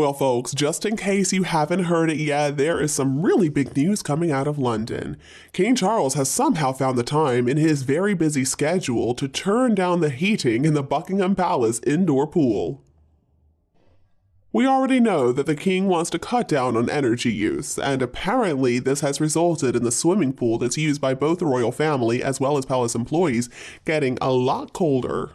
Well, folks, just in case you haven't heard it yet, there is some really big news coming out of London. King Charles has somehow found the time in his very busy schedule to turn down the heating in the Buckingham Palace indoor pool. We already know that the king wants to cut down on energy use, and apparently this has resulted in the swimming pool that's used by both the royal family as well as palace employees getting a lot colder.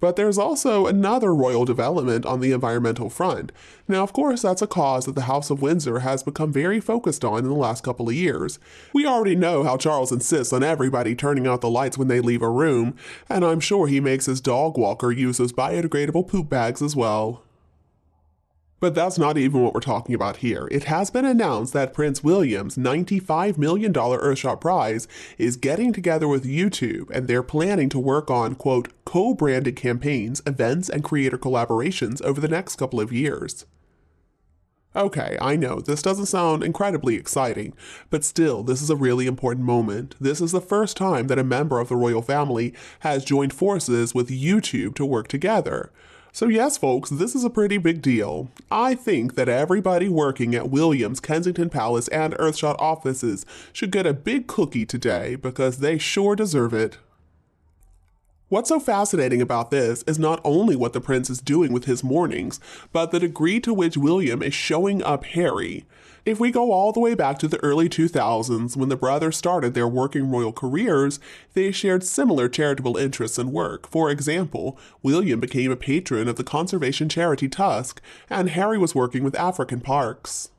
But there's also another royal development on the environmental front. Now, of course, that's a cause that the House of Windsor has become very focused on in the last couple of years. We already know how Charles insists on everybody turning out the lights when they leave a room, and I'm sure he makes his dog walker use those biodegradable poop bags as well. But that's not even what we're talking about here. It has been announced that Prince William's $95 million Earthshot Prize is getting together with YouTube, and they're planning to work on, quote, co-branded campaigns, events, and creator collaborations over the next couple of years. Okay, I know, this doesn't sound incredibly exciting, but still, this is a really important moment. This is the first time that a member of the royal family has joined forces with YouTube to work together. So yes, folks, this is a pretty big deal. I think that everybody working at William's Kensington Palace and Earthshot offices should get a big cookie today because they sure deserve it. What's so fascinating about this is not only what the prince is doing with his mornings, but the degree to which William is showing up Harry. If we go all the way back to the early 2000s, when the brothers started their working royal careers, they shared similar charitable interests and work. For example, William became a patron of the conservation charity Tusk, and Harry was working with African parks.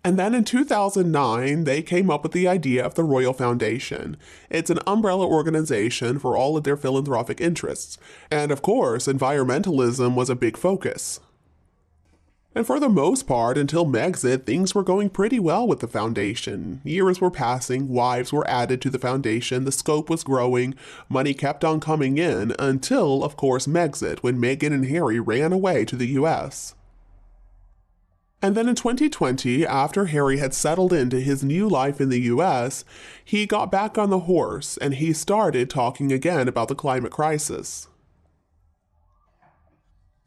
And then in 2009, they came up with the idea of the Royal Foundation. It's an umbrella organization for all of their philanthropic interests. And of course, environmentalism was a big focus. And for the most part, until Megxit, things were going pretty well with the foundation. Years were passing, wives were added to the foundation, the scope was growing, money kept on coming in, until, of course, Megxit, when Meghan and Harry ran away to the US. And then in 2020, after Harry had settled into his new life in the US, he got back on the horse and he started talking again about the climate crisis.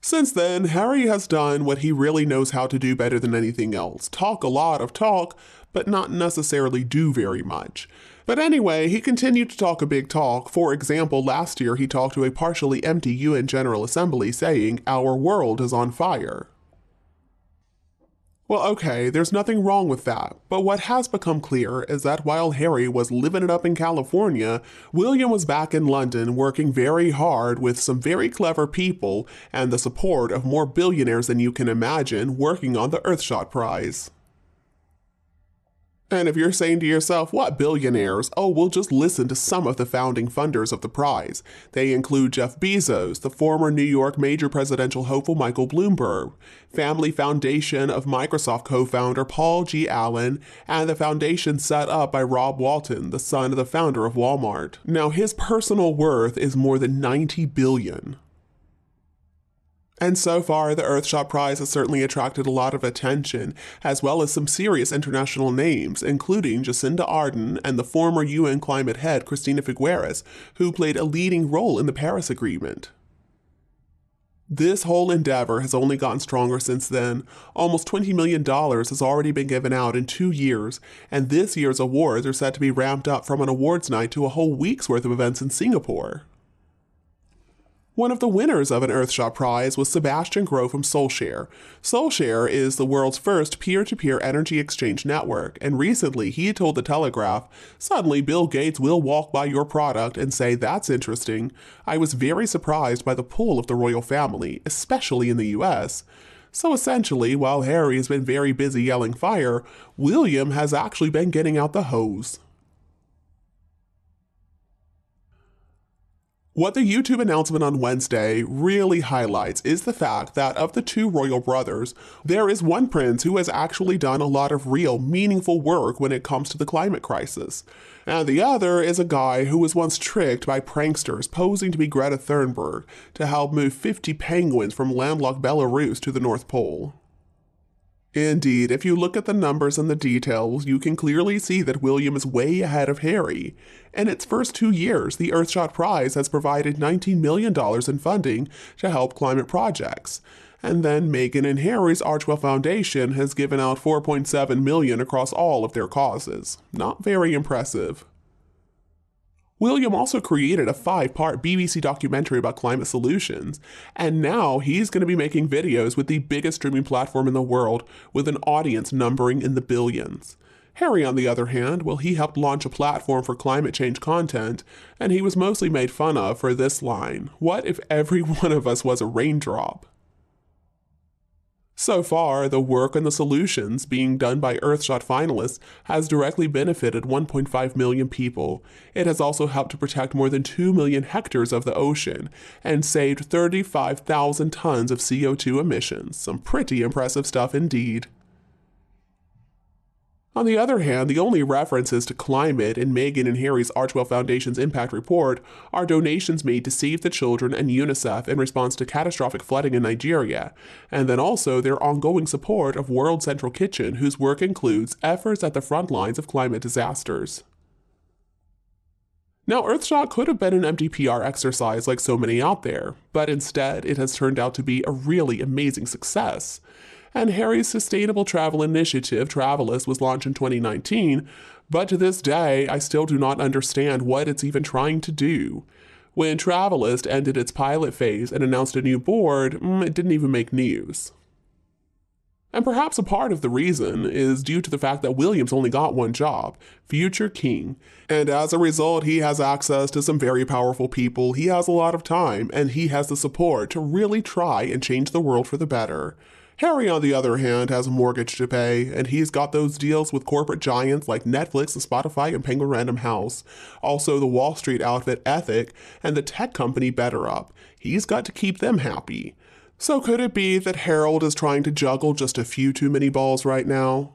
Since then, Harry has done what he really knows how to do better than anything else. Talk a lot of talk, but not necessarily do very much. But anyway, he continued to talk a big talk. For example, last year he talked to a partially empty UN General Assembly saying, "Our world is on fire." Well, okay, there's nothing wrong with that, but what has become clear is that while Harry was living it up in California, William was back in London working very hard with some very clever people and the support of more billionaires than you can imagine working on the Earthshot Prize. And if you're saying to yourself, what billionaires? Oh, we'll just listen to some of the founding funders of the prize. They include Jeff Bezos, the former New York major presidential hopeful Michael Bloomberg, Family Foundation of Microsoft co-founder Paul G. Allen, and the foundation set up by Rob Walton, the son of the founder of Walmart. Now, his personal worth is more than $90 billion. And so far, the Earthshot Prize has certainly attracted a lot of attention, as well as some serious international names, including Jacinda Ardern and the former UN climate head Cristina Figueres, who played a leading role in the Paris Agreement. This whole endeavor has only gotten stronger since then. Almost $20 million has already been given out in 2 years, and this year's awards are set to be ramped up from an awards night to a whole week's worth of events in Singapore. One of the winners of an Earthshot Prize was Sebastian Groh from SoulShare. SoulShare is the world's first peer-to-peer energy exchange network, and recently he told The Telegraph, "Suddenly Bill Gates will walk by your product and say, 'That's interesting.' I was very surprised by the pull of the royal family, especially in the US. So essentially, while Harry has been very busy yelling fire, William has actually been getting out the hose." What the YouTube announcement on Wednesday really highlights is the fact that of the two royal brothers, there is one prince who has actually done a lot of real, meaningful work when it comes to the climate crisis. And the other is a guy who was once tricked by pranksters posing to be Greta Thunberg to help move 50 penguins from landlocked Belarus to the North Pole. Indeed, if you look at the numbers and the details, you can clearly see that William is way ahead of Harry. In its first 2 years, the Earthshot Prize has provided $19 million in funding to help climate projects. And then Meghan and Harry's Archwell Foundation has given out $4.7 million across all of their causes. Not very impressive. William also created a 5-part BBC documentary about climate solutions, and now he's going to be making videos with the biggest streaming platform in the world with an audience numbering in the billions. Harry, on the other hand, well, he helped launch a platform for climate change content, and he was mostly made fun of for this line: "What if every one of us was a raindrop?" So far, the work and the solutions being done by Earthshot finalists has directly benefited 1.5 million people. It has also helped to protect more than 2 million hectares of the ocean and saved 35,000 tons of CO2 emissions. Some pretty impressive stuff indeed. On the other hand, the only references to climate in Meghan and Harry's Archwell Foundation's impact report are donations made to Save the Children and UNICEF in response to catastrophic flooding in Nigeria, and then also their ongoing support of World Central Kitchen, whose work includes efforts at the front lines of climate disasters. Now, Earthshot could have been an empty PR exercise like so many out there, but instead it has turned out to be a really amazing success. And Harry's sustainable travel initiative, Travelist, was launched in 2019, but to this day, I still do not understand what it's even trying to do. When Travelist ended its pilot phase and announced a new board, it didn't even make news. And perhaps a part of the reason is due to the fact that William's only got one job, future king. And as a result, he has access to some very powerful people, he has a lot of time, and he has the support to really try and change the world for the better. Harry, on the other hand, has a mortgage to pay, and he's got those deals with corporate giants like Netflix and Spotify and Penguin Random House, also the Wall Street outfit Ethic, and the tech company BetterUp. He's got to keep them happy. So could it be that Harold is trying to juggle just a few too many balls right now?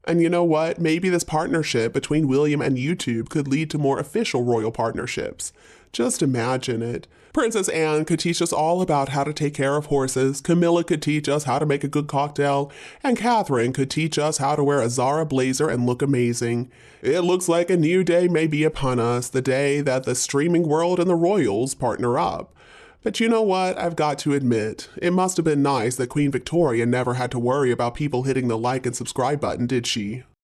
And you know what? Maybe this partnership between William and YouTube could lead to more official royal partnerships. Just imagine it. Princess Anne could teach us all about how to take care of horses, Camilla could teach us how to make a good cocktail, and Catherine could teach us how to wear a Zara blazer and look amazing. It looks like a new day may be upon us, the day that the streaming world and the royals partner up. But you know what? I've got to admit, it must have been nice that Queen Victoria never had to worry about people hitting the like and subscribe button, did she?